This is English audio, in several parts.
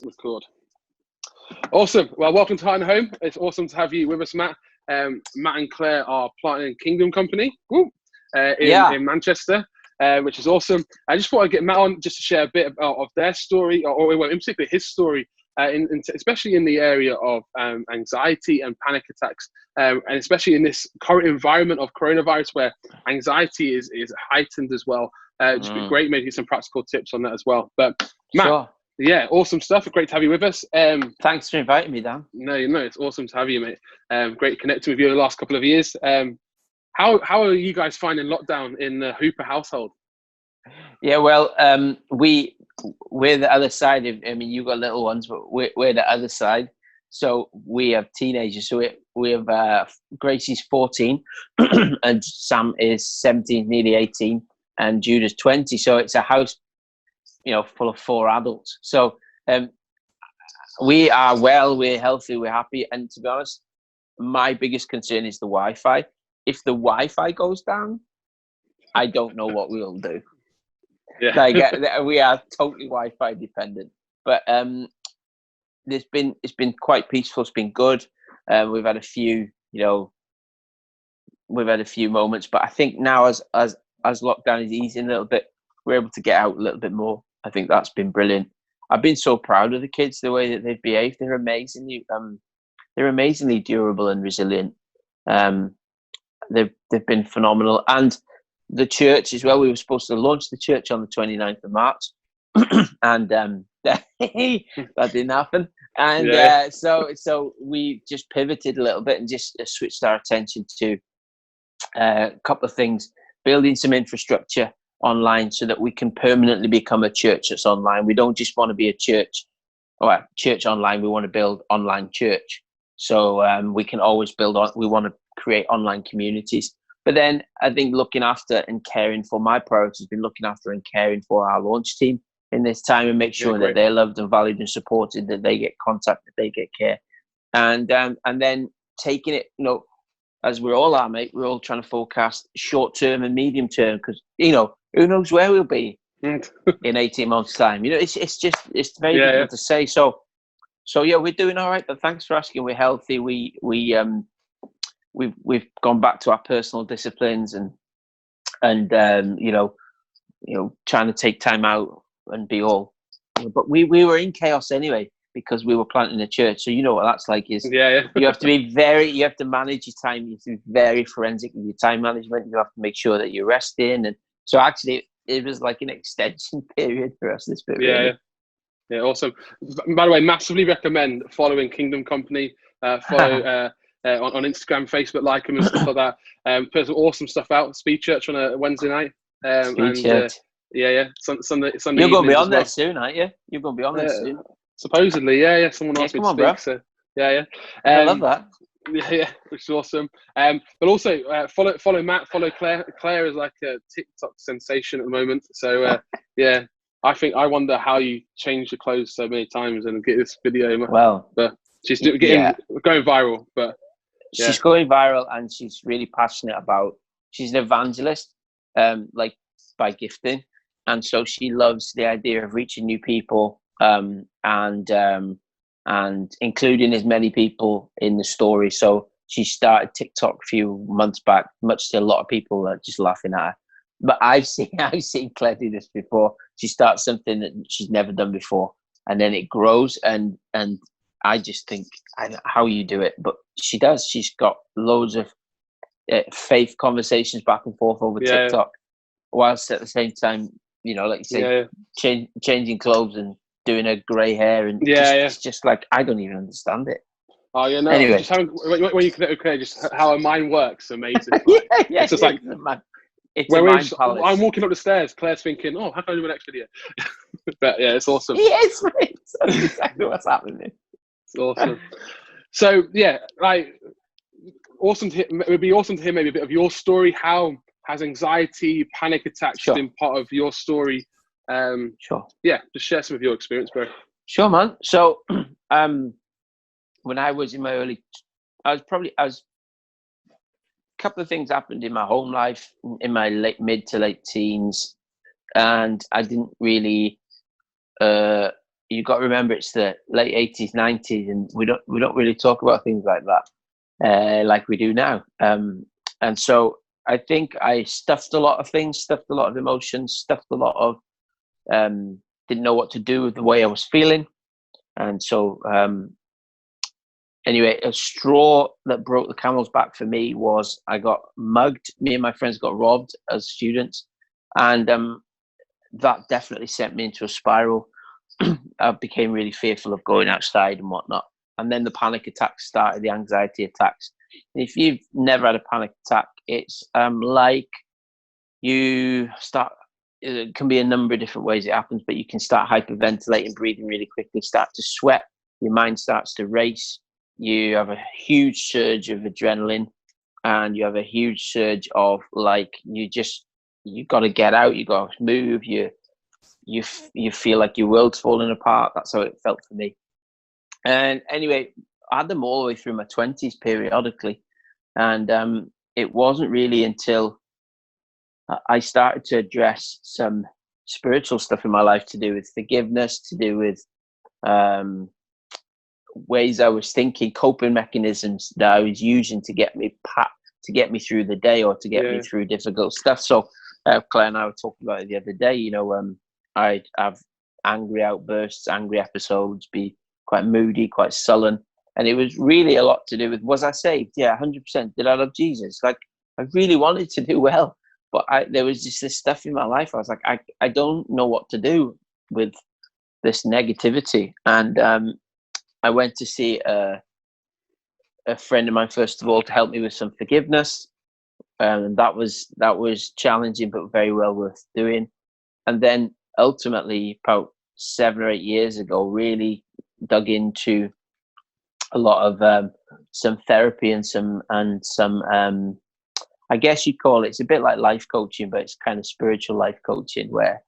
Record. Awesome. Well, welcome to Heart and Home. It's awesome to have you with us, Matt. Matt and Claire are planting Kingdom Company in Manchester, which is awesome. I just thought I'd get Matt on just to share a bit of their story, or in particular his story, especially in the area of anxiety and panic attacks, and especially in this current environment of coronavirus where anxiety is heightened as well. Just be great, maybe some practical tips on that as well. But Matt, sure. Yeah, awesome stuff. Great to have you with us. Thanks for inviting me, Dan. No, it's awesome to have you, mate. Great connecting with you the last couple of years. How are you guys finding lockdown in the Hooper household? Yeah, well, we're the other side of. I mean, you got little ones, but we're the other side. So we have teenagers. So we have Gracie's 14, and Sam is 17, nearly 18, and Judah's 20. So it's a house, full of 4 adults. So we are well, we're healthy, we're happy. And to be honest, my biggest concern is the Wi-Fi. If the Wi-Fi goes down, I don't know what we'll do. Yeah. We are totally Wi-Fi dependent. But it's been quite peaceful. It's been good. We've had a few, moments. But I think now as lockdown is easing a little bit, we're able to get out a little bit more. I think that's been brilliant. I've been so proud of the kids, the way that they've behaved. They're amazingly durable and resilient. They've been phenomenal. And the church as well. We were supposed to launch the church on the 29th of March, and that didn't happen. And so we just pivoted a little bit and just switched our attention to a couple of things, building some infrastructure online so that we can permanently become a church that's online. We don't just want to be a church online. We want to build online church. So we can always build on. We want to create online communities. But then I think looking after and caring for, my priority has been looking after and caring for our launch team in this time, and make sure that they're loved and valued and supported, that they get contact, that they get care. And then taking it, as we all are, mate, we're all trying to forecast short term and medium term, because, who knows where we'll be in 18 months' time. It's very difficult to say. So yeah, we're doing all right. But thanks for asking. We're healthy. We've gone back to our personal disciplines and trying to take time out and be all. But we were in chaos anyway, because we were planting a church. So you know what that's like. You have to be you have to manage your time. You have to be very forensic with your time management. You have to make sure that you're resting. And so actually it was like an extension period for us this bit. Yeah, awesome. By the way, massively recommend following Kingdom Company. Follow on Instagram, Facebook, like them and stuff like that. Put some awesome stuff out. Speed Church on a Wednesday night. Church. Sunday. You're going to be on there soon, aren't you? You're going to be on there soon. Supposedly, yeah. Someone asked me to speak. Bro. So, yeah. I love that. Yeah, which is awesome. But also follow Matt, follow Claire. Claire is like a TikTok sensation at the moment. So I wonder how you change your clothes so many times and get this video. Well, but she's going viral. But she's going viral, and she's really passionate about. She's an evangelist, by gifting, and so she loves the idea of reaching new people, and including as many people in the story. So she started TikTok a few months back, much to a lot of people are just laughing at her. But I've seen Claire do this before. She starts something that she's never done before, and then it grows. And I just think, I don't know how you do it, but she does. She's got loads of faith conversations back and forth over TikTok, whilst at the same time, like you say, changing clothes and doing her grey hair, and it's just like, I don't even understand it. Oh yeah, no. Anyway, just when you connect with Claire, just how her mind works, amazing. It's just like it's a mind palace. I'm walking up the stairs, Claire's thinking, "Oh, how can I do an next video?" But yeah, it's awesome. Yes, mate. That's exactly what's happening. It's awesome. So yeah, awesome to hear. It would be awesome to hear maybe a bit of your story. How has anxiety, panic attacks been part of your story? Sure. Yeah, just share some of your experience, bro. Sure, man. So, when I was in my a couple of things happened in my home life, in my mid to late teens, and I didn't really you got to remember it's the late 80s, 90s, and we don't really talk about things like that like we do now. And so I think I stuffed a lot of things, stuffed a lot of emotions, stuffed a lot of didn't know what to do with the way I was feeling. And so anyway, a straw that broke the camel's back for me was I got mugged. Me and my friends got robbed as students, and that definitely sent me into a spiral. I became really fearful of going outside and whatnot. And then the panic attacks started, the anxiety attacks. And if you've never had a panic attack, it's like you start, it can be a number of different ways it happens, but you can start hyperventilating, breathing really quickly, start to sweat, your mind starts to race, you have a huge surge of adrenaline, and you have a huge surge of like, you got to get out, you got to move, you feel like your world's falling apart. That's how it felt for me. And anyway, I had them all the way through my 20s periodically. And it wasn't really until I started to address some spiritual stuff in my life to do with forgiveness, to do with ways I was thinking, coping mechanisms that I was using to get me through the day, or to get me through difficult stuff. So Claire and I were talking about it the other day. I'd have angry outbursts, angry episodes, be quite moody, quite sullen. And it was really a lot to do with, was I saved? Yeah, 100%. Did I love Jesus? Like, I really wanted to do well. But there was just this stuff in my life. I was like, I don't know what to do with this negativity. And I went to see a friend of mine, first of all, to help me with some forgiveness. And that was challenging, but very well worth doing. And then ultimately, about 7 or 8 years ago, really dug into a lot of some therapy and some I guess you'd call it's a bit like life coaching, but it's kind of spiritual life coaching where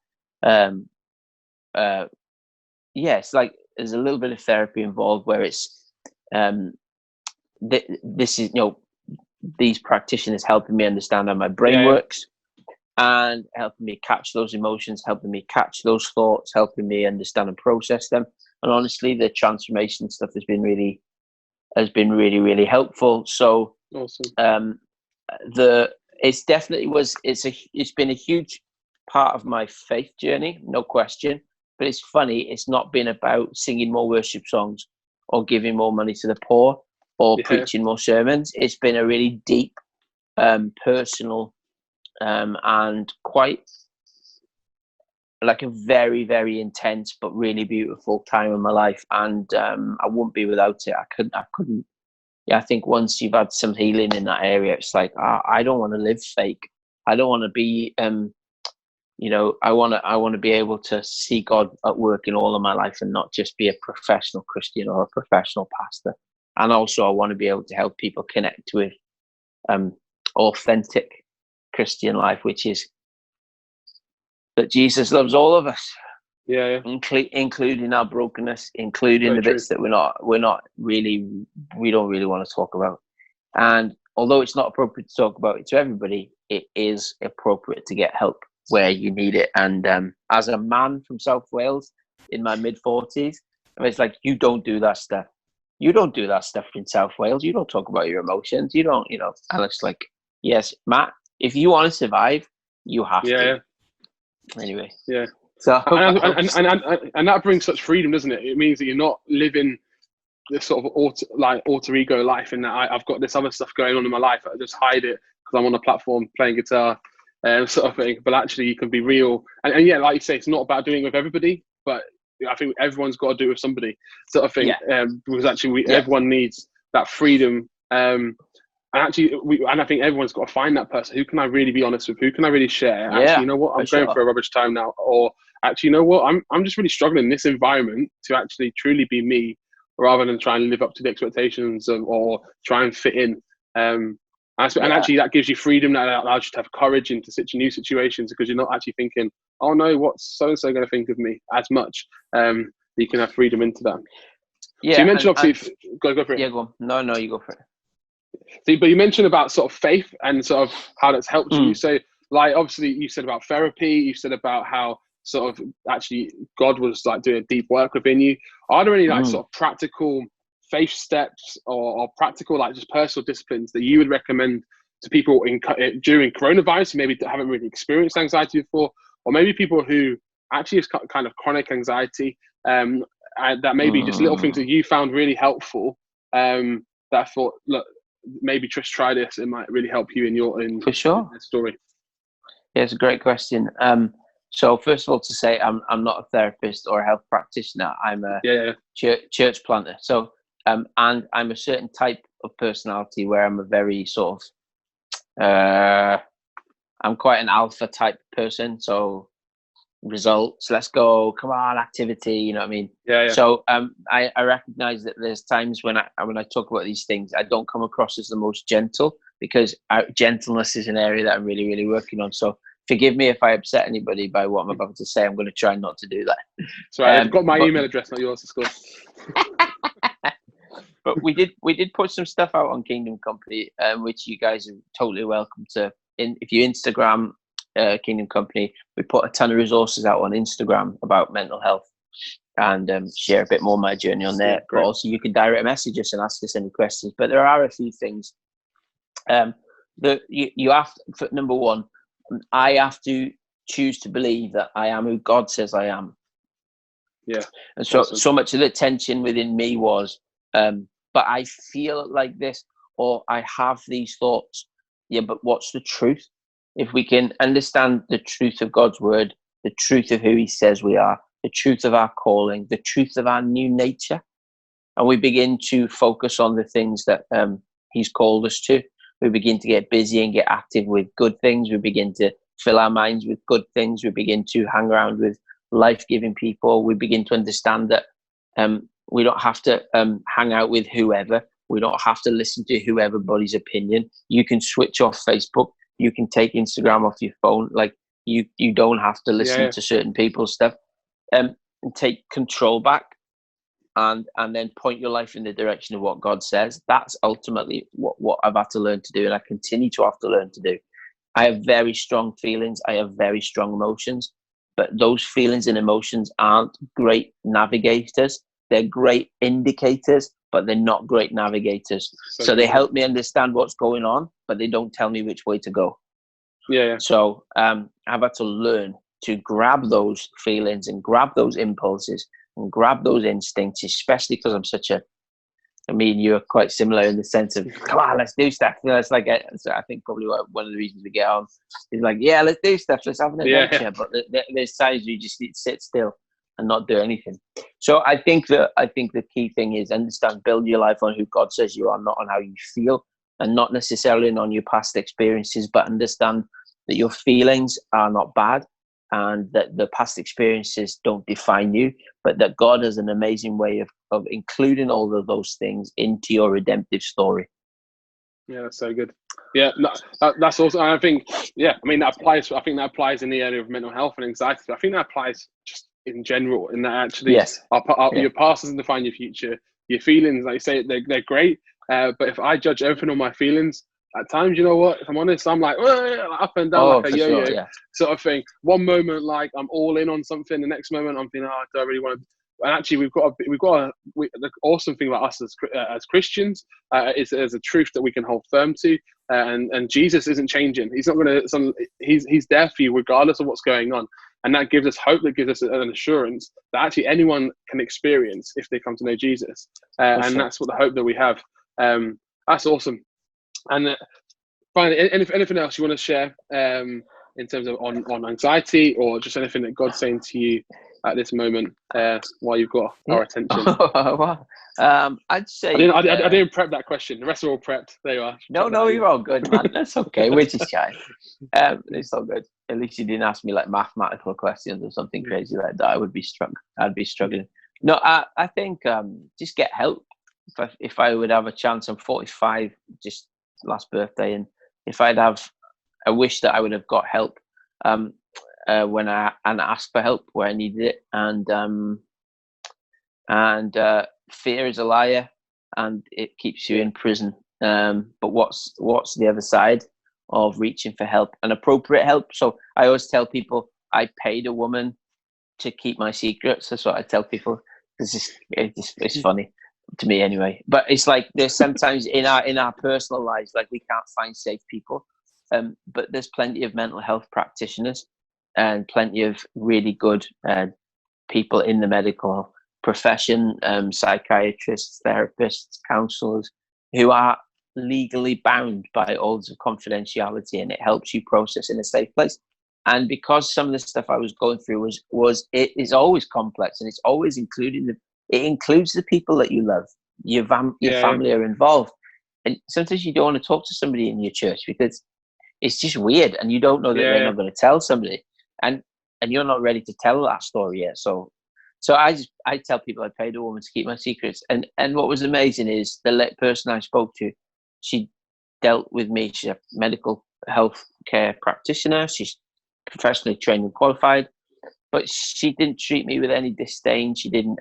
it's like there's a little bit of therapy involved, where it's this is these practitioners helping me understand how my brain works, and helping me catch those emotions, helping me catch those thoughts, helping me understand and process them. And honestly, the transformation stuff has been really, really helpful. So awesome. It's been a huge part of my faith journey, no question. But it's funny, it's not been about singing more worship songs or giving more money to the poor or preaching more sermons. It's been a really deep, personal, and quite like a very, very intense but really beautiful time in my life. And I wouldn't be without it. I couldn't. Yeah, I think once you've had some healing in that area, it's like, I don't want to live fake. I don't want to be, I want to be able to see God at work in all of my life, and not just be a professional Christian or a professional pastor. And also, I want to be able to help people connect with authentic Christian life, which is that Jesus loves all of us. Including our brokenness, including the bits that we don't really want to talk about. And although it's not appropriate to talk about it to everybody, it is appropriate to get help where you need it. And as a man from South Wales in my mid-40s, it's like, you don't do that stuff. You don't do that stuff in South Wales. You don't talk about your emotions. You don't, and it's like, yes, Matt, if you want to survive, you have to. Anyway. Yeah. So and that brings such freedom, doesn't it? It means that you're not living this sort of alter ego life, and that I've got this other stuff going on in my life. I just hide it because I'm on a platform playing guitar, sort of thing. But actually, you can be real. And like you say, it's not about doing it with everybody, but I think everyone's got to do it with somebody, sort of thing. Because actually, everyone needs that freedom. And I think everyone's got to find that person. Who can I really be honest with? Who can I really share? Actually, you know what? I'm going through a rubbish time now. Or actually, you know what? I'm just really struggling in this environment to actually truly be me, rather than try and live up to the expectations or try and fit in. And actually, that gives you freedom. That allows you to have courage into new situations, because you're not actually thinking, oh no, what's so-and-so going to think of me, as much. You can have freedom into that. Yeah. So you mentioned obviously, go for it. Yeah, go on. No, you go for it. So, but you mentioned about sort of faith and sort of how that's helped you. So, like, obviously, you said about therapy. You said about how sort of actually God was like doing a deep work within you? Are there any like sort of practical faith steps or practical like just personal disciplines that you would recommend to people during coronavirus who maybe haven't really experienced anxiety before, or maybe people who actually is kind of chronic anxiety, that maybe just little things that you found really helpful, that I thought, look, maybe just try this, it might really help you in For sure. in story. Yeah, it's a great question. So first of all, to say I'm not a therapist or a health practitioner. I'm a church planter. So and I'm a certain type of personality where I'm a very sort of I'm quite an alpha type person. So results, let's go, come on, activity, you know what I mean? So I recognize that there's times when I talk about these things, I don't come across as the most gentle, because gentleness is an area that I'm really, really working on. So forgive me if I upset anybody by what I'm about to say. I'm going to try not to do that. So I've got my email address, not yours, of course. But we did put some stuff out on Kingdom Company, which you guys are totally welcome to. If you Instagram Kingdom Company, we put a ton of resources out on Instagram about mental health, and share a bit more of my journey on there. But also you can direct message us and ask us any questions. But there are a few things that you have to, number one, I have to choose to believe that I am who God says I am. Yeah. And so much of the tension within me was, but I feel like this, or I have these thoughts. Yeah, but what's the truth? If we can understand the truth of God's word, the truth of who he says we are, the truth of our calling, the truth of our new nature, and we begin to focus on the things that he's called us to, we begin to get busy and get active with good things. We begin to fill our minds with good things. We begin to hang around with life-giving people. We begin to understand that we don't have to hang out with whoever. We don't have to listen to whoever's opinion. You can switch off Facebook. You can take Instagram off your phone. Like you don't have to listen to certain people's stuff. And take control back, and then point your life in the direction of what God says. That's ultimately what I've had to learn to do, and I continue to have to learn to do. I have very strong feelings. I have very strong emotions, but those feelings and emotions aren't great navigators. They're great indicators, but they're not great navigators. So they help me understand what's going on, but they don't tell me which way to go. So I've had to learn to grab those feelings and grab those impulses and grab those instincts, especially because I'm I mean, you're quite similar in the sense of, come on, let's do stuff. You know, it's like, I think probably one of the reasons we get on is like, yeah, let's do stuff. Let's have an adventure. But there's times you just need to sit still and not do anything. So I think the key thing is understand, build your life on who God says you are, not on how you feel, and not necessarily on your past experiences, but understand that your feelings are not bad, and that the past experiences don't define you, but that God has an amazing way of including all of those things into your redemptive story. Yeah, that's so good. Yeah, that's also, I think, I mean, that applies. I think that applies in the area of mental health and anxiety. I think that applies just in general, in that actually, your past doesn't define your future. Your feelings, like you say, they're great. But if I judge everything on my feelings, at times, you know what, if I'm honest, I'm like up and down like a yo-yo sort of thing. One moment, like I'm all in on something. The next moment, I'm thinking, do I really want to? And actually, the awesome thing about us as Christians is there's a truth that we can hold firm to, and Jesus isn't changing. He's not going to. He's there for you regardless of what's going on, and that gives us hope. That gives us an assurance that actually anyone can experience if they come to know Jesus, and that's what the hope that we have. That's awesome. And finally, anything else you want to share in terms of on anxiety, or just anything that God's saying to you at this moment while you've got our attention? I'd say I didn't prep that question. The rest are all prepped. There you are. No, you're all good, man. That's okay. We're just shy. It's all good. At least you didn't ask me like mathematical questions or something crazy like that. I'd be struggling. No, I think just get help. If I would have a chance, I'm 45, just last birthday, and if I wish that I would have got help when I asked for help where I needed it, and fear is a liar, and it keeps you in prison. But what's the other side of reaching for help and appropriate help? So I always tell people, I paid a woman to keep my secrets. That's what I tell people. It's funny to me anyway. But it's like there's sometimes in our personal lives, like we can't find safe people. But there's plenty of mental health practitioners and plenty of really good people in the medical profession, psychiatrists, therapists, counselors, who are legally bound by oaths of confidentiality, and it helps you process in a safe place. And because some of the stuff I was going through it is always complex, and it's always it includes the people that you love, your family are involved. And sometimes you don't want to talk to somebody in your church because it's just weird, and you don't know that they're not going to tell somebody, and you're not ready to tell that story yet. So I tell people I paid a woman to keep my secrets. And what was amazing is the person I spoke to, she dealt with me. She's a medical health care practitioner. She's professionally trained and qualified, but she didn't treat me with any disdain. She didn't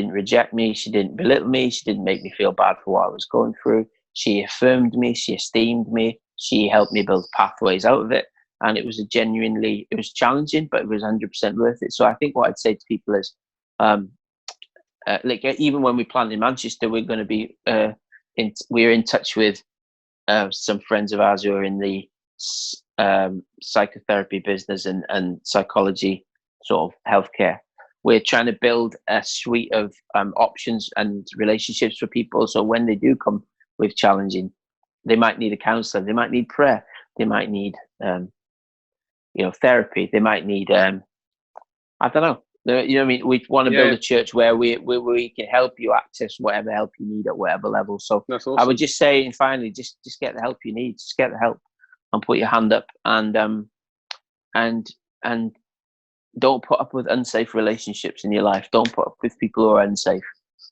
reject me. She didn't belittle me. She didn't make me feel bad for what I was going through. She affirmed me. She esteemed me. She helped me build pathways out of it. And it was it was challenging, but it was 100% worth it. So I think what I'd say to people is, like even when we planned in Manchester, we're going to be we're in touch with some friends of ours who are in the psychotherapy business and psychology sort of healthcare. We're trying to build a suite of options and relationships for people. So when they do come with challenging, they might need a counselor, they might need prayer, they might need therapy, they might need I don't know. You know what I mean? We want to build a church where we can help you access whatever help you need at whatever level. So that's awesome. I would just say, and finally, just get the help you need. Just get the help and put your hand up, and don't put up with unsafe relationships in your life. Don't put up with people who are unsafe.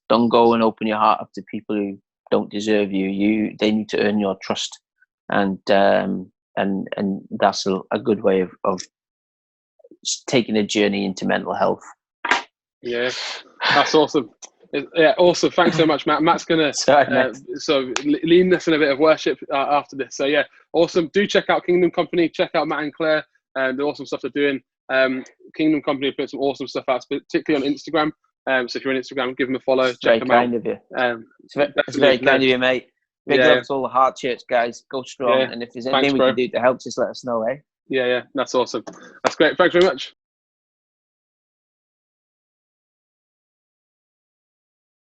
Don't go and open your heart up to people who don't deserve you. They need to earn your trust, and that's a good way of taking a journey into mental health. Yeah, that's awesome. Yeah, awesome. Thanks so much, Matt. Matt's gonna lead us in a bit of worship after this. So yeah, awesome. Do check out Kingdom Company. Check out Matt and Claire and the awesome stuff they're doing. Kingdom Company put some awesome stuff out, particularly on Instagram. So if you're on Instagram, give them a follow. Check them out. Very kind of you. It's very kind of you, mate. Big love to all the Heart Church guys. Go strong. And if there's anything we can do to help, just let us know, eh? Yeah, that's awesome. That's great. Thanks very much.